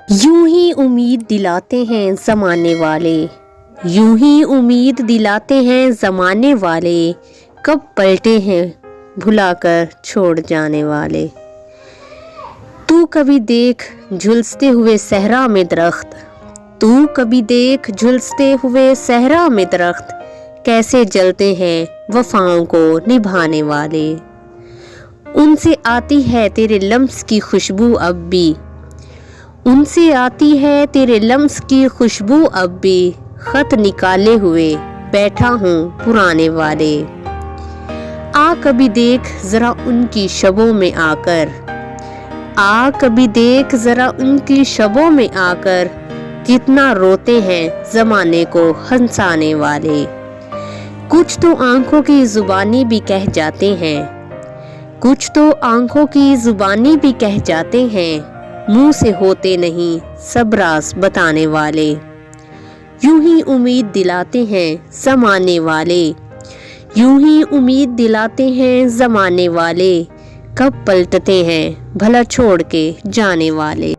یوں ہی امید دلاتے ہیں زمانے والے، یوں ہی امید دلاتے ہیں زمانے والے، کب پلٹے ہیں بھلا کر چھوڑ جانے والے۔ تو کبھی دیکھ جھلستے ہوئے صحرا میں درخت، تو کبھی دیکھ جھلستے ہوئے صحرا میں درخت، کیسے جلتے ہیں وفاؤں کو نبھانے والے۔ ان سے آتی ہے تیرے لمس کی خوشبو اب بھی، ان سے آتی ہے تیرے لمس کی خوشبو اب بھی، خط نکالے ہوئے بیٹھا ہوں پرانے والے۔ آ کبھی دیکھ ذرا ان کی شبوں میں آ کر، آ کبھی دیکھ ذرا ان کی شبوں میں آ کر، کتنا روتے ہیں زمانے کو ہنسانے والے۔ کچھ تو آنکھوں کی زبانی بھی کہہ جاتے ہیں، کچھ تو آنکھوں کی زبانی بھی کہہ جاتے ہیں، منہ سے ہوتے نہیں سب راز بتانے والے۔ یوں ہی امید دلاتے ہیں زمانے والے، یوں ہی امید دلاتے ہیں زمانے والے، کب پلٹتے ہیں بھلا چھوڑ کے جانے والے۔